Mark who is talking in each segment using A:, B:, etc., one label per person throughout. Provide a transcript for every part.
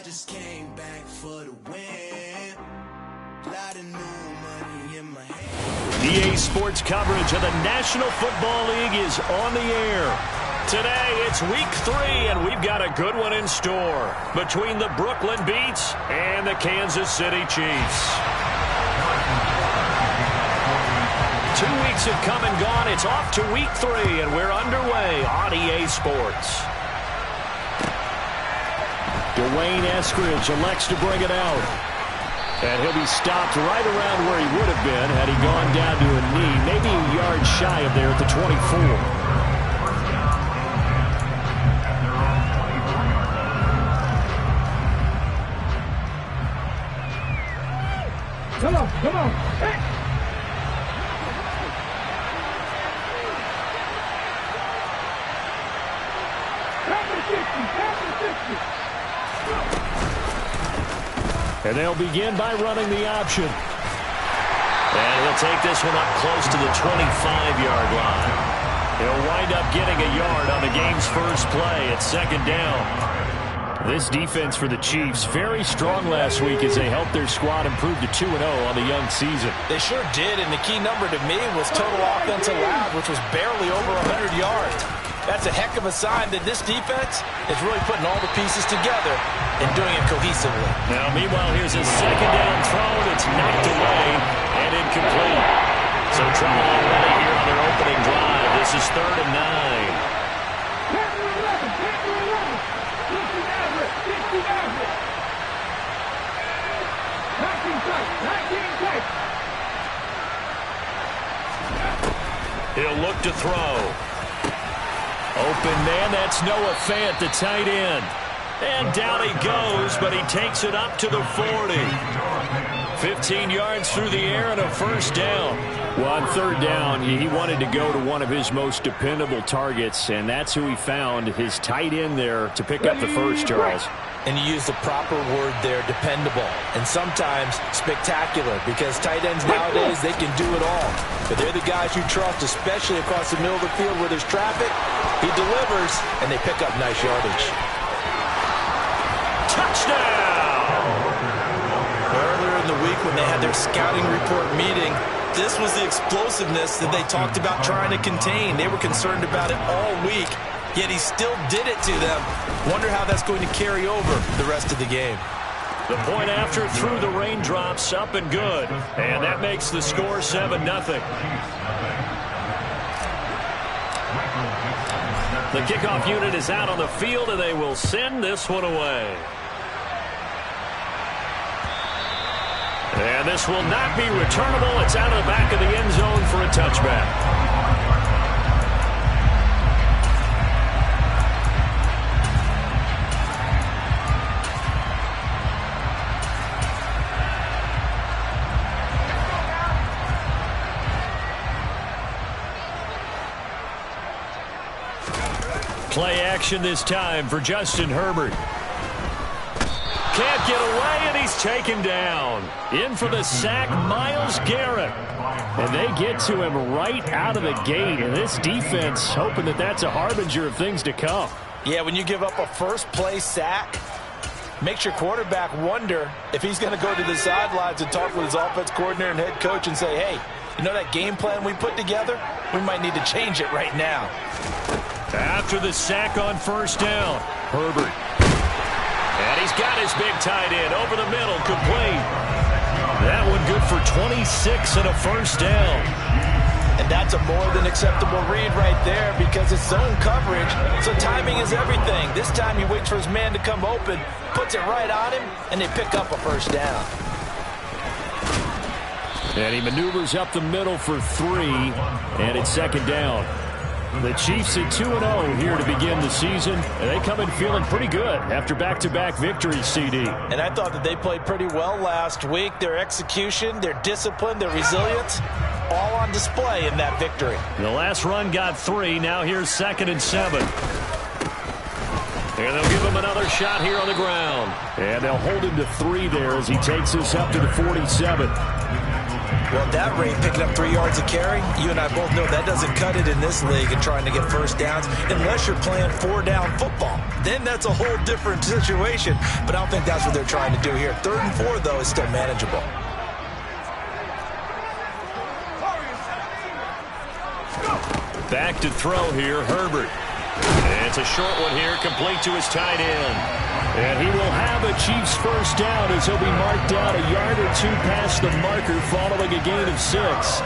A: just came back for the win. Lot of new money in my hand.
B: EA Sports coverage of the National Football League is on the air. Today, it's week 3, and we've got a good one in store between the Brooklyn Beats and the Kansas City Chiefs. 2 weeks have come and gone. It's off to week 3, and we're underway on EA Sports. Dwayne Eskridge elects to bring it out. And he'll be stopped right around where he would have been had he gone down to a knee, maybe a yard shy of there at the 24.
C: Come on, come on. Hey.
B: And they'll begin by running the option. And he'll take this one up close to the 25-yard line. He'll wind up getting a yard on the game's first play at second down. This defense for the Chiefs, very strong last week as they helped their squad improve to 2-0 on the young season.
D: They sure did, and the key number to me was total offense allowed, which was barely over 100 yards. That's a heck of a sign that this defense is really putting all the pieces together and doing it cohesively.
B: Now, meanwhile, here's a second down throw that's knocked away and incomplete. So trouble already here on their opening drive. This is 3rd and 9. He'll look to throw. Open man, that's Noah Fant, the tight end. And down he goes, but he takes it up to the 40. 15 yards through the air and a first down. Well, on 3rd down, he wanted to go to one of his most dependable targets, and that's who he found, his tight end there to pick up the first, Charles.
D: And you use the proper word there, dependable, and sometimes spectacular, because tight ends nowadays, they can do it all. But they're the guys you trust, especially across the middle of the field where there's traffic. He delivers, and they pick up nice yardage.
B: Touchdown!
D: Earlier in the week when they had their scouting report meeting, this was the explosiveness that they talked about trying to contain. They were concerned about it all week. Yet he still did it to them. Wonder how that's going to carry over the rest of the game.
B: The point after through the raindrops, up and good. And that makes the score 7-0. The kickoff unit is out on the field, and they will send this one away. And this will not be returnable. It's out of the back of the end zone for a touchback. Play action this time for Justin Herbert. Can't get away, and he's taken down. In for the sack, Myles Garrett. And they get to him right out of the gate. And this defense hoping that that's a harbinger of things to come.
D: Yeah, when you give up a first-play sack, makes your quarterback wonder if he's going to go to the sidelines and talk with his offense coordinator and head coach and say, hey, you know that game plan we put together? We might need to change it right now.
B: After the sack on first down, Herbert. And he's got his big tight end over the middle, complete. That one good for 26 and a first down.
D: And that's a more than acceptable read right there because it's zone coverage, so timing is everything. This time he waits for his man to come open, puts it right on him, and they pick up a first down.
B: And he maneuvers up the middle for 3, and it's second down. The Chiefs at 2-0 here to begin the season, and they come in feeling pretty good after back-to-back victories, CD.
D: And I thought that they played pretty well last week. Their execution, their discipline, their resilience, all on display in that victory.
B: The last run got 3. Now here's 2nd and 7. And they'll give him another shot here on the ground. And they'll hold him to 3 there as he takes us up to the 47.
D: Well, at that rate, picking up 3 yards a carry, you and I both know that doesn't cut it in this league and trying to get first downs unless you're playing 4-down football. Then that's a whole different situation, but I don't think that's what they're trying to do here. 3rd and 4, though, is still manageable.
B: Back to throw here, Herbert. And it's a short one here, complete to his tight end. And he will have a Chiefs first down as he'll be marked down a yard or 2 past the marker following a gain of 6.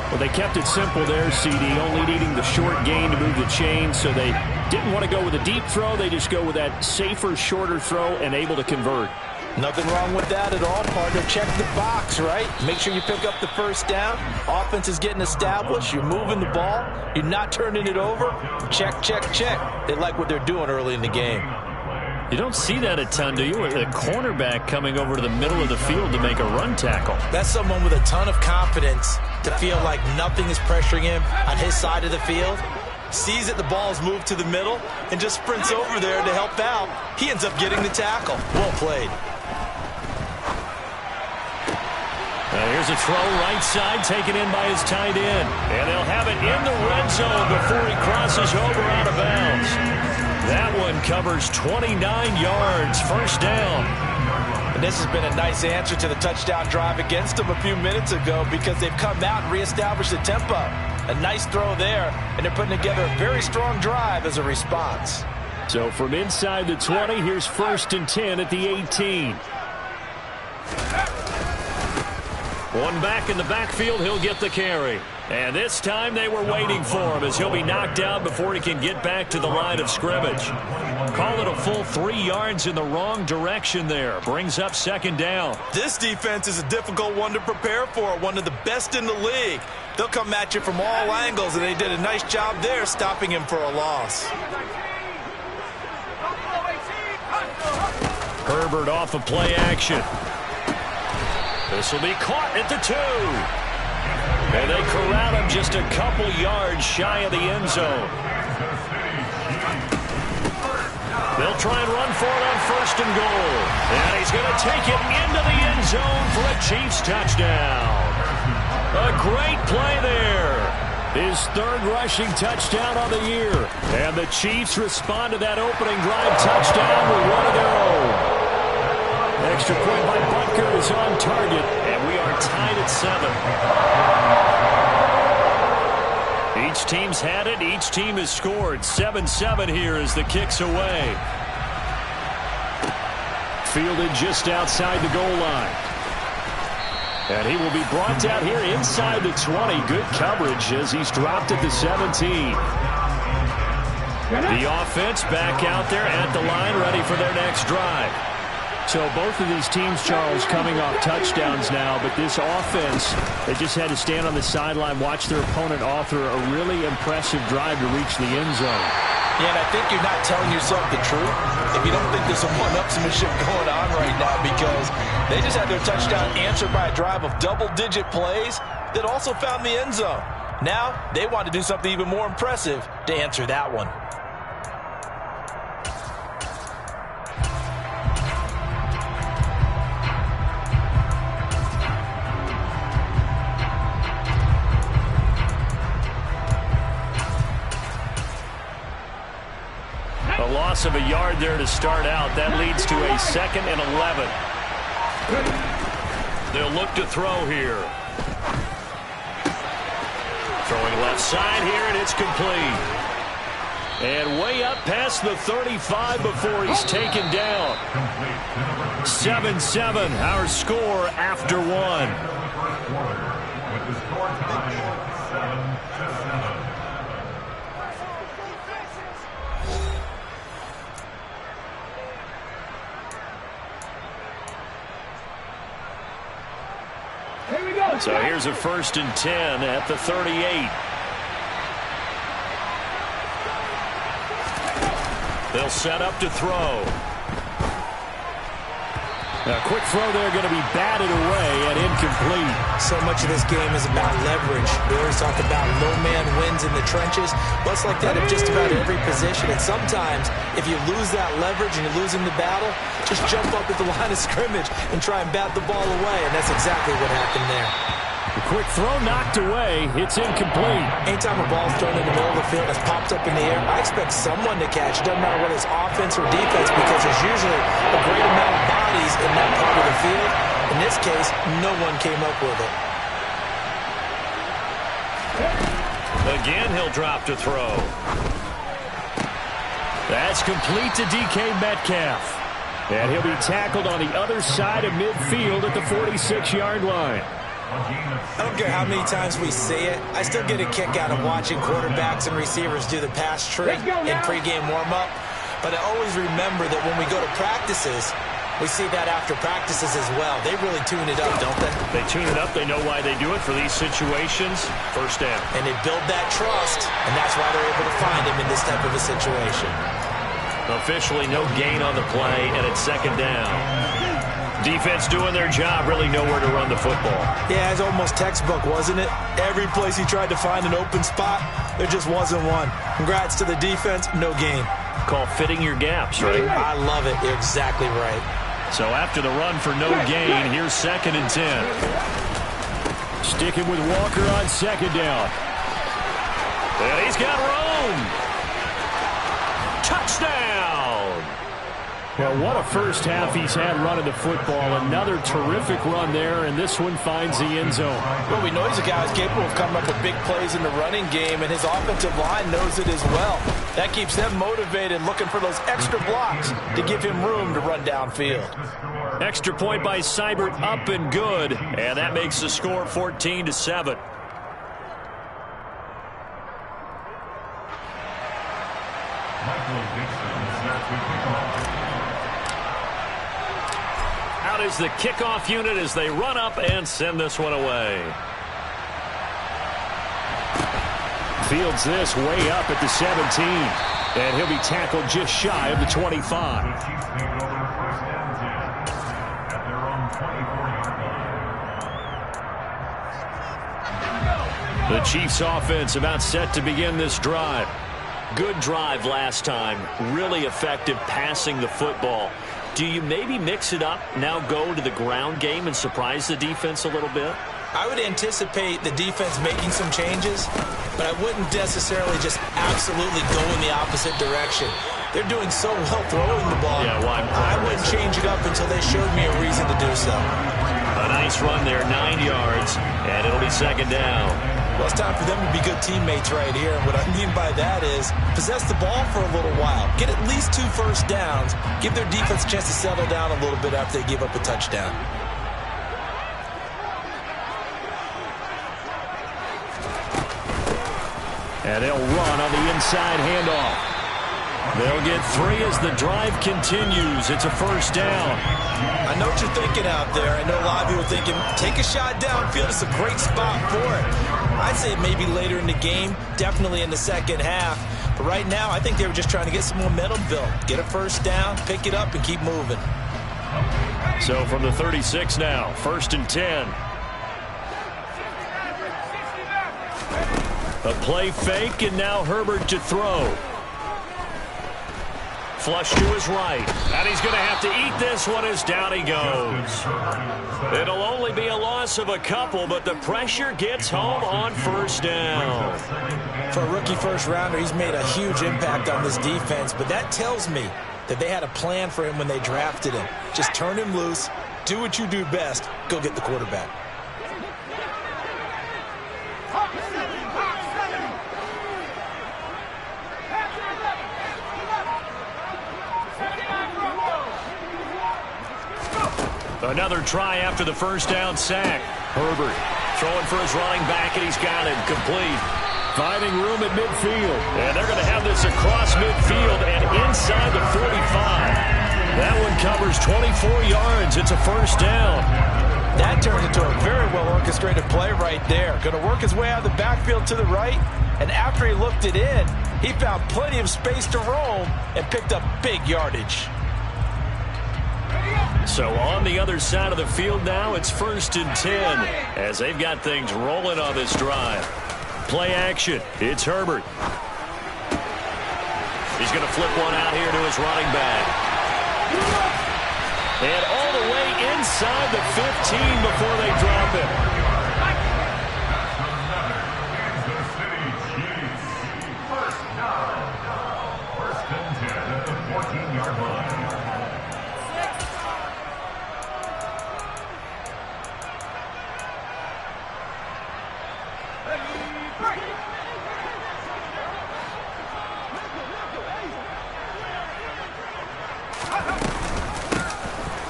B: Well, they kept it simple there, CD, only needing the short gain to move the chain, so they didn't want to go with a deep throw. They just go with that safer, shorter throw and able to convert.
D: Nothing wrong with that at all, partner. Check the box, right? Make sure you pick up the first down. Offense is getting established. You're moving the ball. You're not turning it over. Check, check, check. They like what they're doing early in the game.
B: You don't see that a ton, do you? With a cornerback coming over to the middle of the field to make a run tackle.
D: That's someone with a ton of confidence to feel like nothing is pressuring him on his side of the field. Sees that the ball is moved to the middle and just sprints over there to help out. He ends up getting the tackle. Well played.
B: Here's a throw right side taken in by his tight end. And they'll have it in the red zone before he crosses over out of bounds. That one covers 29 yards, first down.
D: And this has been a nice answer to the touchdown drive against them a few minutes ago because they've come out and reestablished the tempo. A nice throw there, and they're putting together a very strong drive as a response.
B: So from inside the 20, here's 1st and 10 at the 18. One back in the backfield, he'll get the carry. And this time they were waiting for him as he'll be knocked down before he can get back to the line of scrimmage. Call it a full 3 yards in the wrong direction there. Brings up 2nd down.
D: This defense is a difficult one to prepare for, one of the best in the league. They'll come at you from all angles, and they did a nice job there stopping him for a loss.
B: Herbert off of play action. This will be caught at the 2. And they corral him just a couple yards shy of the end zone. They'll try and run for it on 1st and goal. And he's going to take it into the end zone for a Chiefs touchdown. A great play there. His 3rd rushing touchdown of the year. And the Chiefs respond to that opening drive touchdown with one of their own. Extra point by Butker is on target, and we are tied at 7. Each team's had it. Each team has scored. 7-7 here as the kick's away. Fielded just outside the goal line. And he will be brought down here inside the 20. Good coverage as he's dropped at the 17. The offense back out there at the line, ready for their next drive. So both of these teams, Charles, coming off touchdowns now, but this offense, they just had to stand on the sideline, watch their opponent author a really impressive drive to reach the end zone.
D: Yeah, and I think you're not telling yourself the truth if you don't think there's some one-upsmanship going on right now, because they just had their touchdown answered by a drive of double-digit plays that also found the end zone. Now they want to do something even more impressive to answer that one.
B: A loss of a yard there to start out. That leads to a 2nd and 11. They'll look to throw here. Throwing left side here, and it's complete. And way up past the 35 before he's taken down. 7-7, our score after 1. So here's a 1st and 10 at the 38. They'll set up to throw. A quick throw there going to be batted away and incomplete.
D: So much of this game is about leverage. We always talk about low man wins in the trenches. Well, it's like that at just about every position. And sometimes, if you lose that leverage and you're losing the battle, just jump up at the line of scrimmage and try and bat the ball away. And that's exactly what happened there.
B: quick throw knocked away. It's incomplete.
D: Anytime a ball's thrown in the middle of the field that's popped up in the air, I expect someone to catch. It doesn't matter whether it's offense or defense because there's usually a great amount of bodies in that part of the field. In this case, no one came up with it.
B: Again, he'll drop to throw. That's complete to DK Metcalf. And he'll be tackled on the other side of midfield at the 46-yard line.
D: I don't care how many times we see it. I still get a kick out of watching quarterbacks and receivers do the pass tree in pregame warm-up. But I always remember that when we go to practices, we see that after practices as well. They really tune it up, don't they?
B: They tune it up. They know why they do it for these situations. First down.
D: And they build that trust, and that's why they're able to find him in this type of a situation.
B: Officially no gain on the play, and it's second down. Defense doing their job, really nowhere to run the football.
D: Yeah, it's almost textbook, wasn't it? Every place he tried to find an open spot, there just wasn't one. Congrats to the defense, no gain.
B: Call fitting your gaps, right?
D: I love it. You're exactly right.
B: So after the run for no gain, here's 2nd and 10. Sticking with Walker on second down. And he's got room. Touchdown! Well, what a first half he's had running the football. Another terrific run there, and this one finds the end zone.
D: Well, we know he's a guy who's capable of coming up with big plays in the running game, and his offensive line knows it as well. That keeps them motivated, looking for those extra blocks to give him room to run downfield.
B: Extra point by Seibert, up and good, and that makes the score 14-7. Out is the kickoff unit as they run up and send this one away. Fields this way up at the 17, and he'll be tackled just shy of the 25. The Chiefs offense about set to begin this drive. Good drive last time. Really effective passing the football. Do you maybe mix it up, now go to the ground game and surprise the defense a little bit?
D: I would anticipate the defense making some changes, but I wouldn't necessarily just absolutely go in the opposite direction. They're doing so well throwing the ball.
B: Yeah, well,
D: I wouldn't change it up until they showed me a reason to do so.
B: A nice run there, 9 yards, and it'll be second down.
D: Well, it's time for them to be good teammates right here. And what I mean by that is possess the ball for a little while. Get at least 2 first downs. Give their defense a chance to settle down a little bit after they give up a touchdown.
B: And they'll run on the inside handoff. They'll get 3 as the drive continues. It's a first down.
D: I know what you're thinking out there. I know a lot of people are thinking, take a shot downfield. It's a great spot for it. I'd say maybe later in the game, definitely in the second half. But right now, I think they were just trying to get some momentum built. Get a first down, pick it up, and keep moving.
B: So from the 36 now, 1st and 10. A play fake, and now Herbert to throw. Flush to his right. And he's going to have to eat this one as down he goes. It'll only be a loss of a couple, but the pressure gets home on first down.
D: For a rookie first-rounder, he's made a huge impact on this defense, but that tells me that they had a plan for him when they drafted him. Just turn him loose, do what you do best, go get the quarterback.
B: Another try after the first down sack. Herbert throwing for his running back, and he's got him complete. Finding room at midfield. And they're going to have this across midfield and inside the 45. That one covers 24 yards. It's a first down.
D: That turns into a very well-orchestrated play right there. Going to work his way out of the backfield to the right, and after he looked it in, he found plenty of space to roam and picked up big yardage.
B: So on the other side of the field now, it's 1st and 10 as they've got things rolling on this drive. Play action. It's Herbert. He's going to flip one out here to his running back. And all the way inside the 15 before they drop him.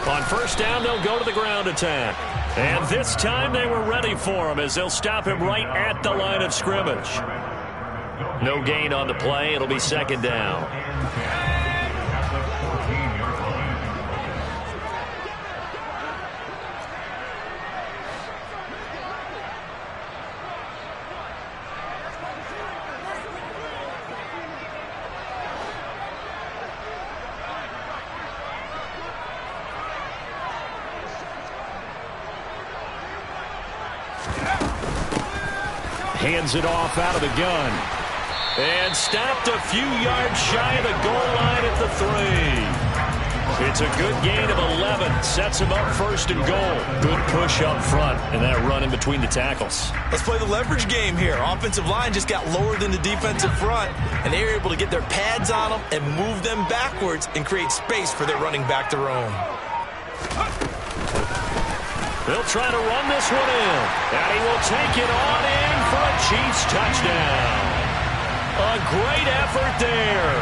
B: On first down, they'll go to the ground attack. And this time they were ready for him as they'll stop him right at the line of scrimmage. No gain on the play. It'll be second down. Hands it off out of the gun. And stopped a few yards shy of the goal line at the 3. It's a good gain of 11. Sets him up first and goal. Good push up front and that run in between the tackles.
D: Let's play the leverage game here. Offensive line just got lower than the defensive front, and they were able to get their pads on them and move them backwards and create space for their running back to roam.
B: They'll try to run this one in. And he will take it on in for a Chiefs touchdown. A great effort there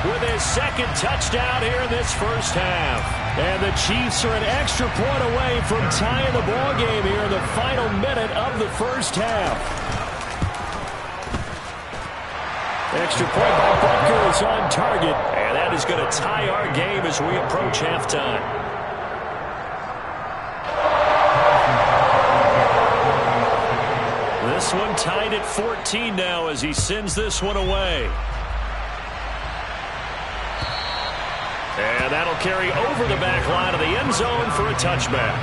B: with his second touchdown here in this first half. And the Chiefs are an extra point away from tying the ball game here in the final minute of the first half. Extra point by Butker is on target. And that is going to tie our game as we approach halftime. This one tied at 14 now as he sends this one away. And that'll carry over the back line of the end zone for a touchback.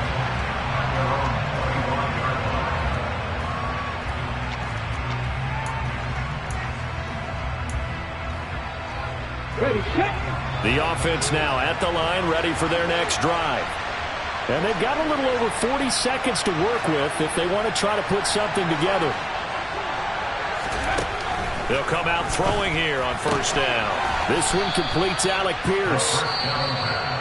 C: Ready, set.
B: The offense now at the line, ready for their next drive. And they've got a little over 40 seconds to work with if they want to try to put something together. They'll come out throwing here on first down. This one completes Alec Pierce.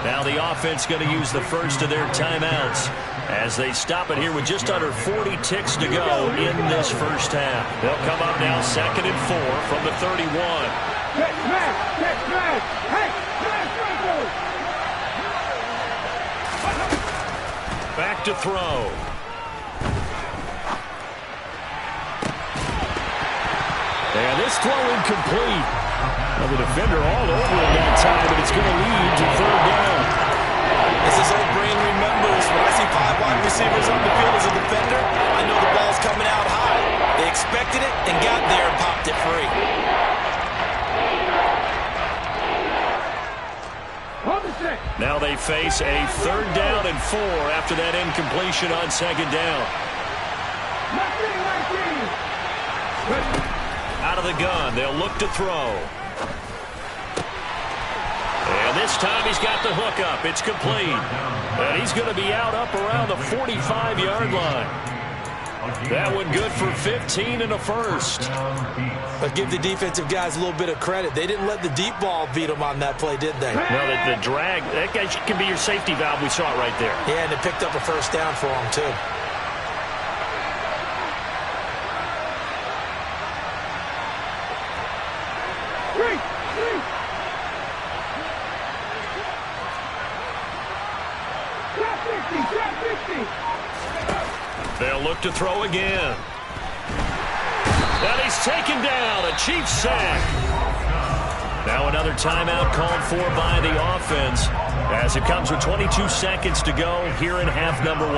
B: Now the offense going to use the first of their timeouts as they stop it here with just under 40 ticks to go in this first half. They'll come up now 2nd and 4 from the 31.
C: Get smash! Get smash! Hey! Smash right there!
B: Back to throw. And this throw incomplete. Well, the defender all over him that time, but it's going to lead to third down.
D: As his old brain remembers, when I see 5 wide receivers on the field as a defender, I know the ball's coming out high. They expected it and got there and popped it free.
B: Now they face a 3rd down and 4 after that incompletion on 2nd down. Out of the gun, they'll look to throw. And this time he's got the hook up. It's complete. And he's going to be out up around the 45-yard line. That one good for 15 and a first.
D: But give the defensive guys a little bit of credit. They didn't let the deep ball beat them on that play, did they?
B: No, the drag, that guy can be your safety valve. We saw it right there.
D: Yeah, and it picked up a first down for them, too.
B: They'll look to throw again. And he's taken down. A Chiefs sack. Now another timeout called for by the offense as it comes with 22 seconds to go here in half number 1.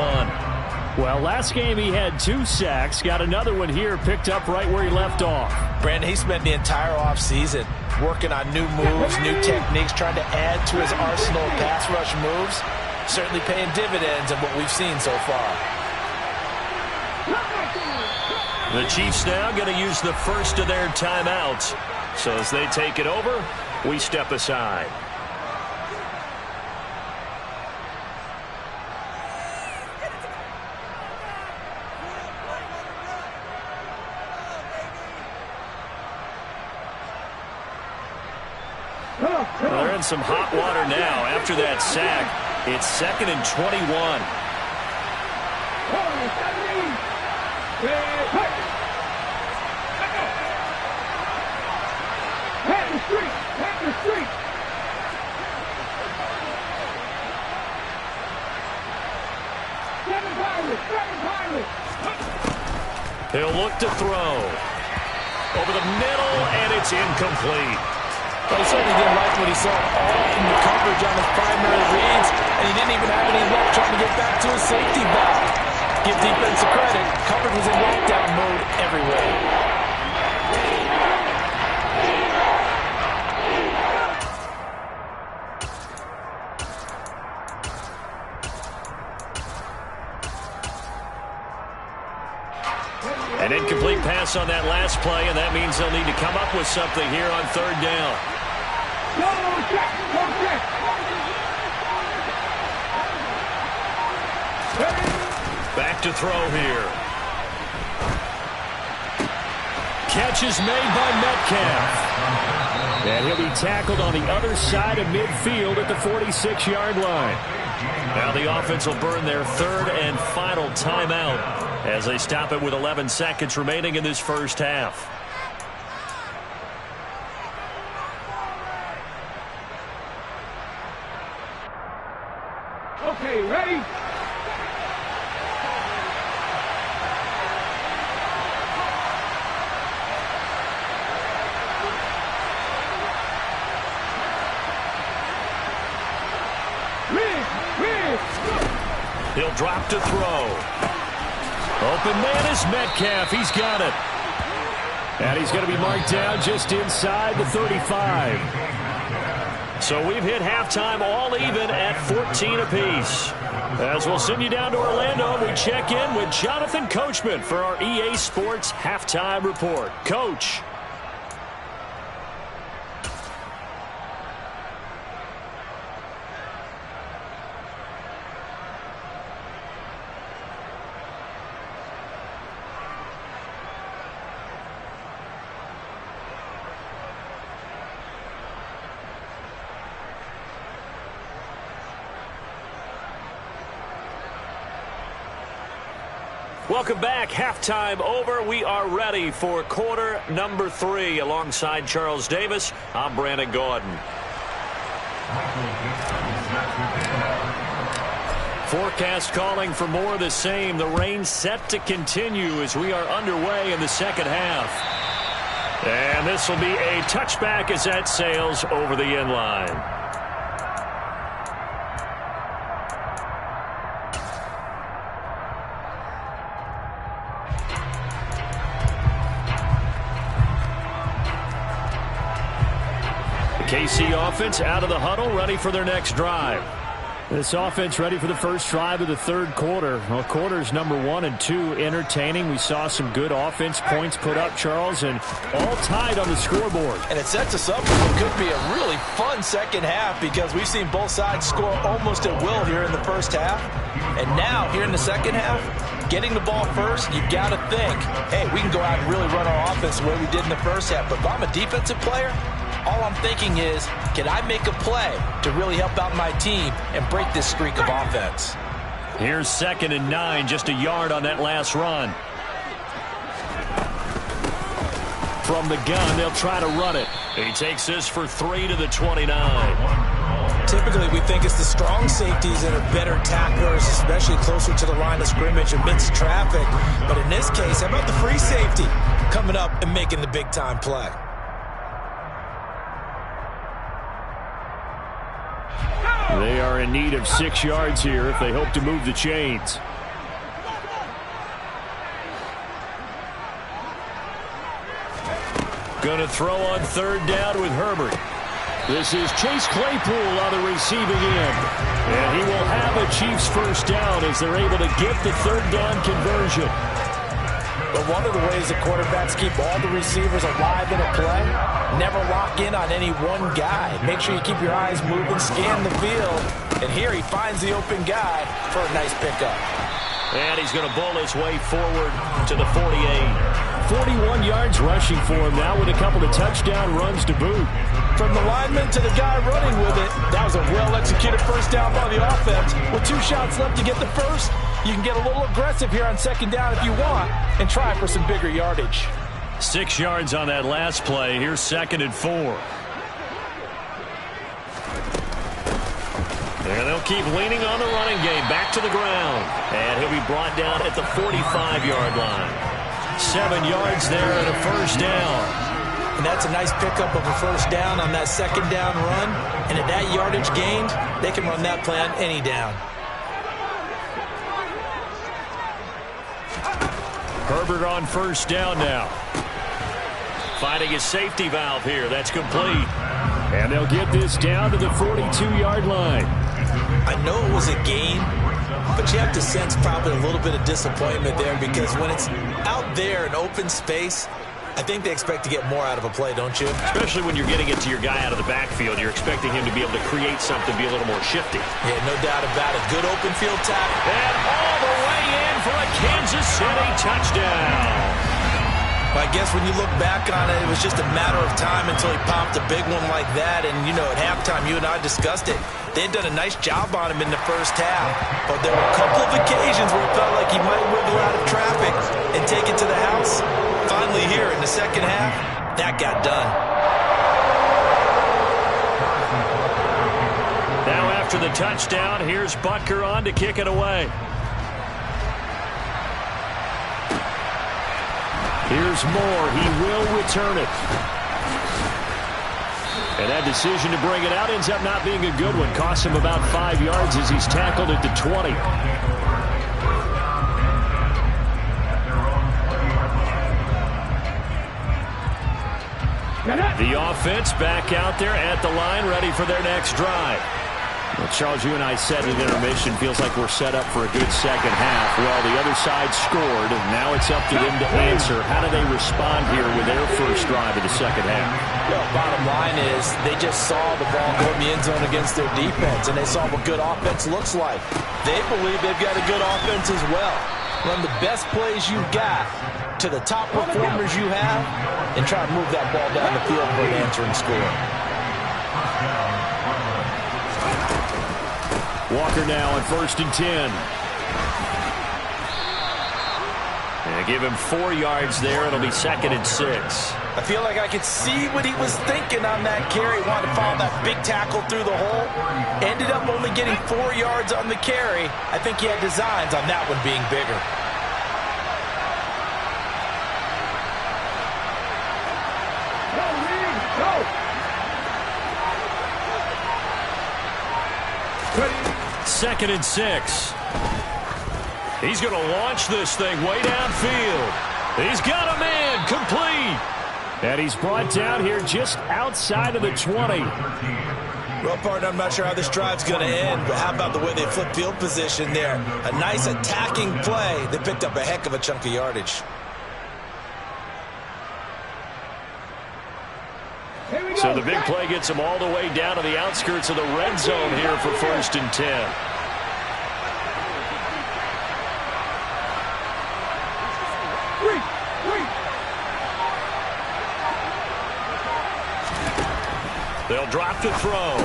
B: Well, last game he had 2 sacks. Got another one here picked up right where he left off.
D: Brandon, he spent the entire offseason working on new moves, new techniques, trying to add to his arsenal of pass rush moves. Certainly paying dividends of what we've seen so far.
B: The Chiefs now going to use the first of their timeouts. So as they take it over, we step aside. Well, they're in some hot water now after that sack. It's 2nd and 21. He'll look to throw. Over the middle, and it's incomplete.
D: Well, he certainly didn't like what he saw all from the coverage on his primary reads, and he didn't even have any luck trying to get back to his safety valve. Give defense a credit. Coverage was in lockdown mode everywhere.
B: An incomplete pass on that last play, and that means they'll need to come up with something here on third down. Back to throw here. Catch is made by Metcalf. And he'll be tackled on the other side of midfield at the 46-yard line. Now the offense will burn their third and final timeout as they stop it with 11 seconds remaining in this first half.
C: Okay, ready?
B: He'll drop to throw. Open man is Metcalf. He's got it. And he's going to be marked down just inside the 35. So we've hit halftime all even at 14 apiece. As we'll send you down to Orlando, we check in with Jonathan Coachman for our EA Sports Halftime Report. Coach. Welcome back. Halftime over. We are ready for quarter number 3. Alongside Charles Davis, I'm Brandon Gordon. Forecast calling for more of the same. The rain set to continue as we are underway in the second half. And this will be a touchback as that sails over the end line. KC offense out of the huddle, ready for their next drive. This offense ready for the first drive of the third quarter. Well, quarters number 1 and 2 entertaining. We saw some good offense points put up, Charles, and all tied on the scoreboard.
D: And it sets us up for what could be a really fun second half because we've seen both sides score almost at will here in the first half. And now, here in the second half, getting the ball first, you've got to think, hey, we can go out and really run our offense the way we did in the first half. But if I'm a defensive player, all I'm thinking is, can I make a play to really help out my team and break this streak of offense?
B: Here's 2nd and 9, just a yard on that last run. From the gun, they'll try to run it. He takes this for 3 to the 29.
D: Typically, we think it's the strong safeties that are better tacklers, especially closer to the line of scrimmage amidst traffic. But in this case, how about the free safety coming up and making the big-time play?
B: They are in need of 6 yards here if they hope to move the chains. Going to throw on third down with Herbert. This is Chase Claypool on the receiving end. And he will have a Chiefs first down as they're able to get the third down conversion.
D: But one of the ways that quarterbacks keep all the receivers alive in a play, never lock in on any one guy. Make sure you keep your eyes moving, scan the field. And here he finds the open guy for a nice pickup.
B: And he's going to bowl his way forward to the 48. 41 yards rushing for him now with a couple of touchdown runs to boot.
D: From the lineman to the guy running with it, that was a well-executed first down by the offense. With 2 shots left to get the first, you can get a little aggressive here on second down if you want and try for some bigger yardage.
B: 6 yards on that last play. Here's 2nd and 4. And they'll keep leaning on the running game. Back to the ground. And he'll be brought down at the 45-yard line. 7 yards there and a first down.
D: And that's a nice pickup of a first down on that second down run. And at that yardage gained, they can run that play on any down.
B: Herbert on first down now. Finding a safety valve here. That's complete. And they'll get this down to the 42-yard line.
D: I know it was a gain, but you have to sense probably a little bit of disappointment there because when it's out there in open space, I think they expect to get more out of a play, don't you?
B: Especially when you're getting it to your guy out of the backfield. You're expecting him to be able to create something, be a little more shifty.
D: Yeah, no doubt about it. Good open field tackle.
B: And all the way in for a Kansas City touchdown.
D: I guess when you look back on it, it was just a matter of time until he popped a big one like that. And, you know, at halftime, you and I discussed it. They had done a nice job on him in the first half. But there were a couple of occasions where it felt like he might wiggle out of traffic and take it to the house. Finally here in the second half, that got done.
B: Now after the touchdown, here's Butker on to kick it away. Here's Moore. He will return it. And that decision to bring it out ends up not being a good one. Costs him about 5 yards as he's tackled at the 20. The offense back out there at the line, ready for their next drive. Well, Charles, you and I said at intermission, feels like we're set up for a good second half. Well, the other side scored, and now it's up to them to answer. How do they respond here with their first drive of the second half?
D: Well, bottom line is they just saw the ball go in the end zone against their defense, and they saw what good offense looks like. They believe they've got a good offense as well. Run the best plays you've got to the top performers you have, and try to move that ball down the field for an answering score.
B: Walker now on 1st and 10. And give him 4 yards there. It'll be 2nd and 6.
D: I feel like I could see what he was thinking on that carry. Wanted to follow that big tackle through the hole. Ended up only getting 4 yards on the carry. I think he had designs on that one being bigger.
B: Second and 6. He's going to launch this thing way downfield. He's got a man, complete. And he's brought down here just outside of the 20.
D: Well, partner, I'm not sure how this drive's going to end, but how about the way they flip field position there? A nice attacking play. They picked up a heck of a chunk of yardage.
B: So the big play gets them all the way down to the outskirts of the red zone here for 1st and 10. They'll drop the throw.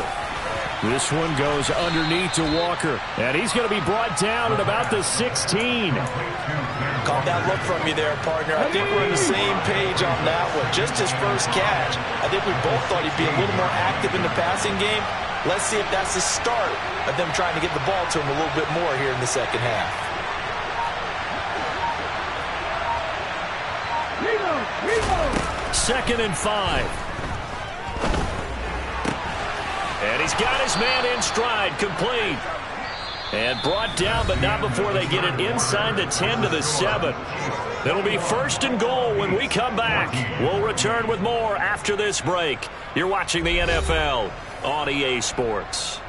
B: This one goes underneath to Walker. And he's going to be brought down at about the 16.
D: Caught that look from you there, partner. I think we're on the same page on that one. Just his first catch. I think we both thought he'd be a little more active in the passing game. Let's see if that's the start of them trying to get the ball to him a little bit more here in the second half.
B: 2nd and 5. And he's got his man in stride, complete. And brought down, but not before they get it inside the 10 to the 7. It'll be 1st and goal when we come back. We'll return with more after this break. You're watching the NFL on EA Sports.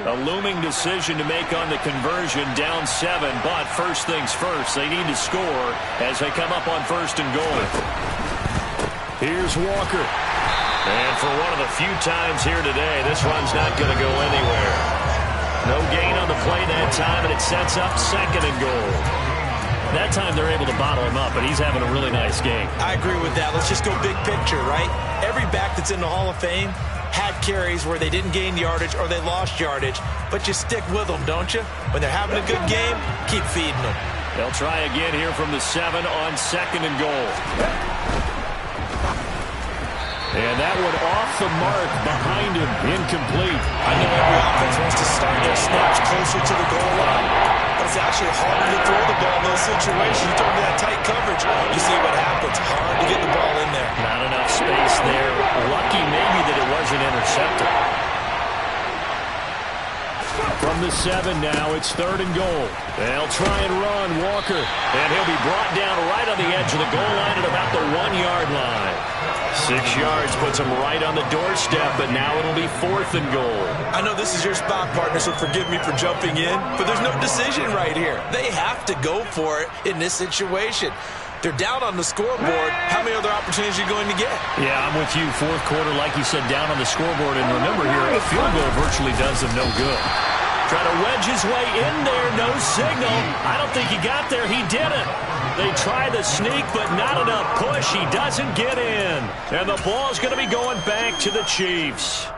B: A looming decision to make on the conversion, down 7, but first things first, they need to score as they come up on 1st and goal. Here's Walker. And for one of the few times here today, this run's not going to go anywhere. No gain on the play that time, and it sets up 2nd and goal. That time they're able to bottle him up, but he's having a really nice game.
D: I agree with that. Let's just go big picture, right? Every back that's in the Hall of Fame had carries where they didn't gain yardage or they lost yardage, but you stick with them, don't you? When they're having a good game, keep feeding them.
B: They'll try again here from the 7 on 2nd and goal. And that one off the mark behind him, incomplete.
D: I know every offense wants to start their snaps closer to the goal line, but it's actually harder to throw the ball in those situations. You throw into that tight coverage, you see what happens. Hard to get the ball in there.
B: Not enough space there. Lucky maybe that it wasn't intercepted. From the 7 now, it's 3rd and goal. They'll try and run Walker, and he'll be brought down right on the edge of the goal line at about the 1-yard line. 6 yards puts him right on the doorstep, but now it'll be 4th and goal.
D: I know this is your spot, partner, so forgive me for jumping in, but there's no decision right here. They have to go for it in this situation. They're down on the scoreboard. How many other opportunities are you going to get?
B: Yeah, I'm with you. 4th quarter, like you said, down on the scoreboard. And remember here, a field goal virtually does them no good. Try to wedge his way in there. No signal. I don't think he got there. He didn't. They try the sneak, but not enough push. He doesn't get in. And the ball's going to be going back to the Chiefs.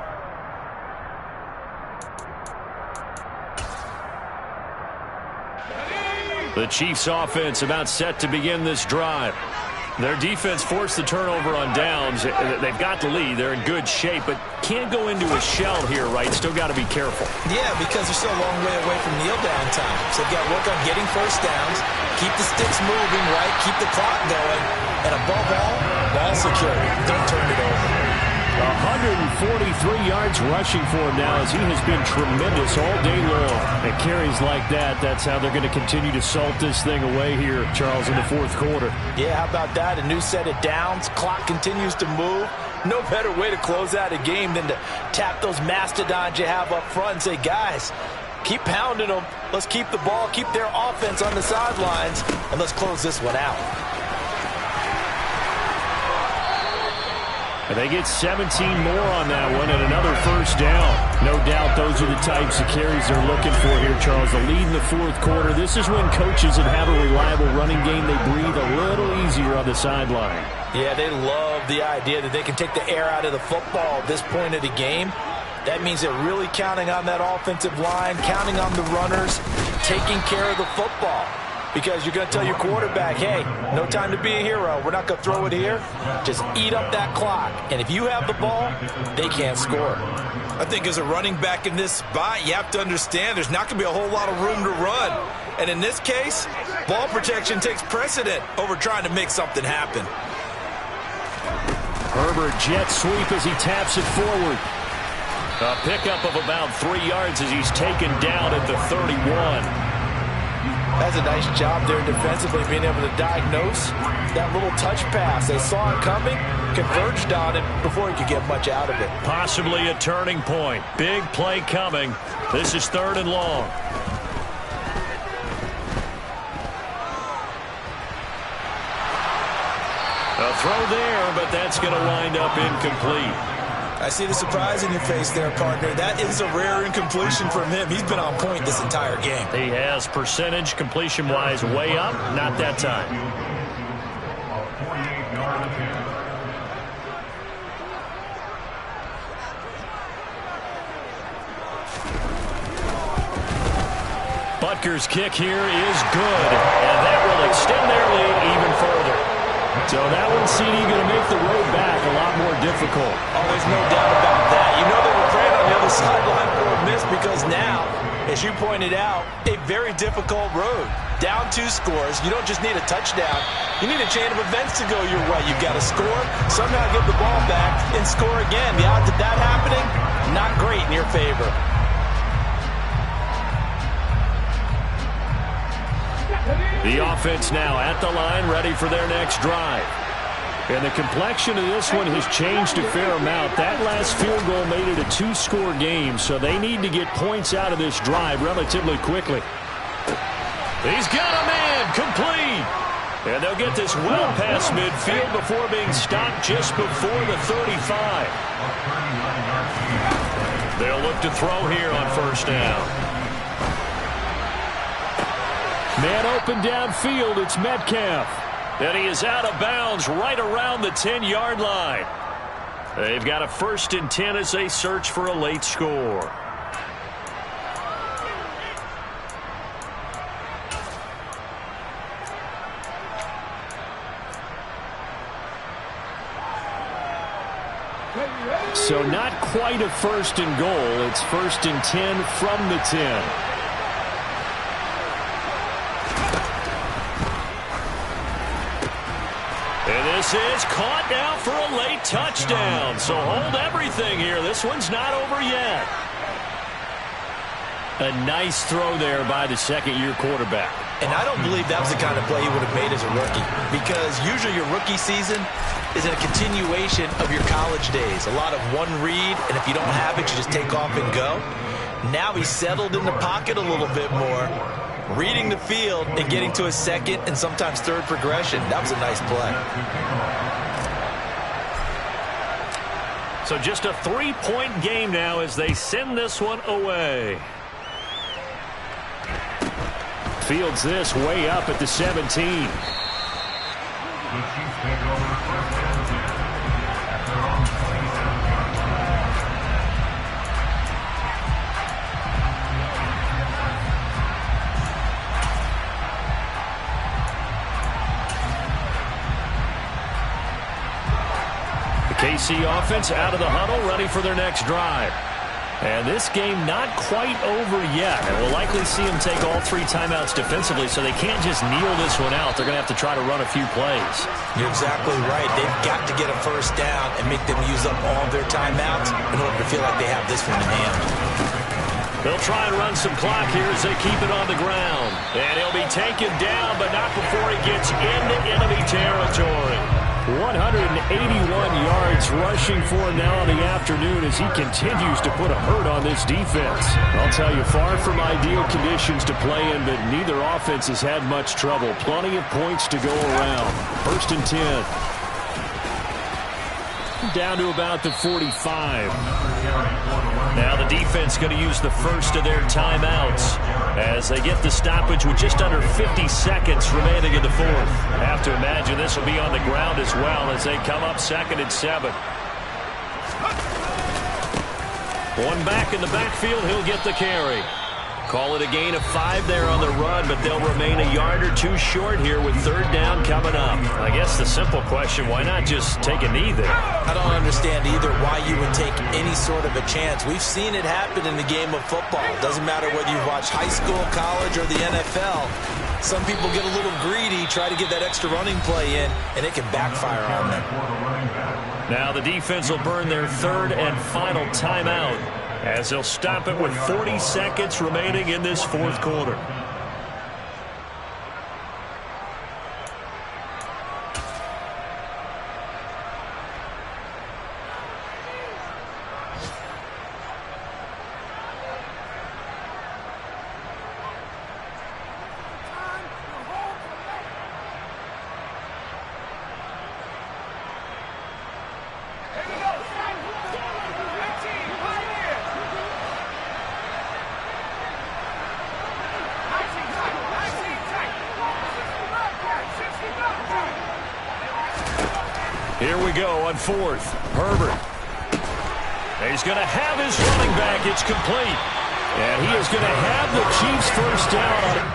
B: The Chiefs offense about set to begin this drive. Their defense forced the turnover on downs. They've got the lead. They're in good shape, but can't go into a shell here, right? Still got to be careful.
D: Yeah, because they're still a long way away from kneel down time. So they've got to work on getting first downs, keep the sticks moving, right? Keep the clock going. And above all, ball security. Don't turn it over.
B: 143 yards rushing for him now as he has been tremendous all day long. And carries like that, that's how they're going to continue to salt this thing away here, Charles, in the 4th quarter.
D: Yeah, how about that? A new set of downs. Clock continues to move. No better way to close out a game than to tap those mastodons you have up front and say, guys, keep pounding them. Let's keep the ball, keep their offense on the sidelines, and let's close this one out.
B: And they get 17 more on that one and another first down. No doubt those are the types of carries they're looking for here, Charles. The lead in the 4th quarter. This is when coaches that have a reliable running game, they breathe a little easier on the sideline.
D: Yeah, they love the idea that they can take the air out of the football at this point of the game. That means they're really counting on that offensive line, counting on the runners, taking care of the football. Because you're going to tell your quarterback, hey, no time to be a hero. We're not going to throw it here. Just eat up that clock. And if you have the ball, they can't score. I think as a running back in this spot, you have to understand there's not going to be a whole lot of room to run. And in this case, ball protection takes precedent over trying to make something happen.
B: Herbert jet sweep as he taps it forward. A pickup of about 3 yards as he's taken down at the 31.
D: That's a nice job there defensively, being able to diagnose that little touch pass. They saw it coming, converged on it before he could get much out of it.
B: Possibly a turning point. Big play coming. This is 3rd and long. A throw there, but that's going to wind up incomplete.
D: I see the surprise in your face there, partner. That is a rare incompletion from him. He's been on point this entire game.
B: He has percentage completion-wise way up. Not that time. Butker's kick here is good, and that will extend their lead even further. So that one, CD, going to make the road back a lot more difficult.
D: Oh, there's no doubt about that. You know they were praying on the other sideline for a miss because now, as you pointed out, a very difficult road. Down 2 scores. You don't just need a touchdown. You need a chain of events to go your way. You've got to score, somehow get the ball back, and score again. The odds of that happening, not great in your favor.
B: The offense now at the line, ready for their next drive. And the complexion of this one has changed a fair amount. That last field goal made it a 2-score game, so they need to get points out of this drive relatively quickly. He's got a man, complete. And they'll get this well past midfield before being stopped just before the 35. They'll look to throw here on first down. Man open downfield, it's Metcalf. And he is out of bounds right around the 10-yard line. They've got a 1st and 10 as they search for a late score. So not quite a 1st and goal. It's 1st and 10 from the 10. And this is caught now for a late touchdown. So hold everything here. This one's not over yet. A nice throw there by the second-year quarterback.
D: And I don't believe that was the kind of play he would have made as a rookie, because usually your rookie season is a continuation of your college days. A lot of one read, and if you don't have it, you just take off and go. Now he's settled in the pocket a little bit more, reading the field and getting to a second and sometimes third progression. That was a nice play.
B: So just a 3-point game now as they send this one away. Fields this way up at the 17. The KC offense out of the huddle, ready for their next drive. And this game not quite over yet. And we'll likely see them take all 3 timeouts defensively, so they can't just kneel this one out. They're going to have to try to run a few plays.
D: You're exactly right. They've got to get a 1st down and make them use up all of their timeouts in order to feel like they have this one in hand.
B: They'll try and run some clock here as they keep it on the ground. And he'll be taken down, but not before he gets into enemy territory. 181 yards rushing for him now in the afternoon as he continues to put a hurt on this defense. I'll tell you, far from ideal conditions to play in, but neither offense has had much trouble. Plenty of points to go around. 1st and 10. Down to about the 45. Now the defense going to use the first of their timeouts as they get the stoppage with just under 50 seconds remaining in the 4th. Have to imagine this will be on the ground as well as they come up 2nd and 7. One back in the backfield, he'll get the carry. Call it a gain of 5 there on the run, but they'll remain a yard or 2 short here with 3rd down coming up. I guess the simple question, why not just take a knee there?
D: I don't understand either why you would take any sort of a chance. We've seen it happen in the game of football. It doesn't matter whether you watch high school, college, or the NFL. Some people get a little greedy, try to get that extra running play in, and it can backfire on them.
B: Now the defense will burn their 3rd and final timeout as they'll stop it with 40 seconds remaining in this 4th quarter. Here we go on 4th. Herbert. He's going to have his running back. It's complete. And he is going to have the Chiefs' 1st down on it.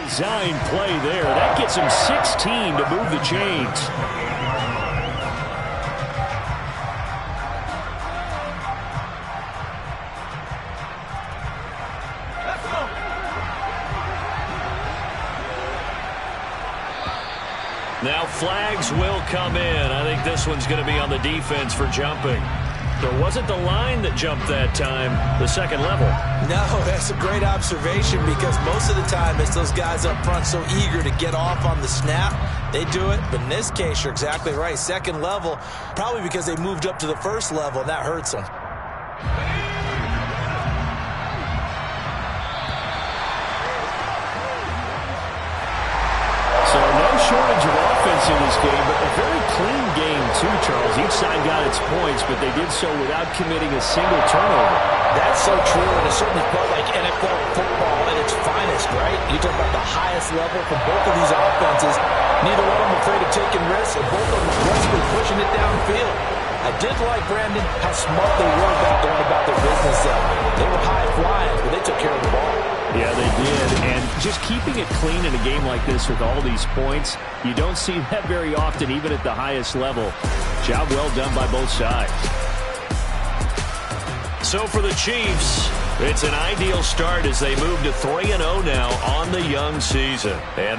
B: Design play there. That gets him 16 to move the chains. Now flags will come in. I think this one's going to be on the defense for jumping. So it wasn't the line that jumped that time, the second level.
D: No, that's a great observation because most of the time it's those guys up front so eager to get off on the snap. They do it, but in this case, you're exactly right. Second level, probably because they moved up to the 1st level, and that hurts them.
B: So no shortage of offense in this game, but a very clean game, too, Charles. Each side got its points, but they did so without committing a single turnover.
D: That's so true, and it certainly felt like NFL football at its finest, right? You talk about the highest level for both of these offenses. Neither one of them afraid of taking risks, and both of them aggressively pushing it downfield. I did like, Brandon, how smart they were about going about their business. They were high flying, but they took care of the ball.
B: Yeah, they did. And just keeping it clean in a game like this with all these points, you don't see that very often, even at the highest level. Job well done by both sides. So for the Chiefs, it's an ideal start as they move to 3-0 now on the young season. And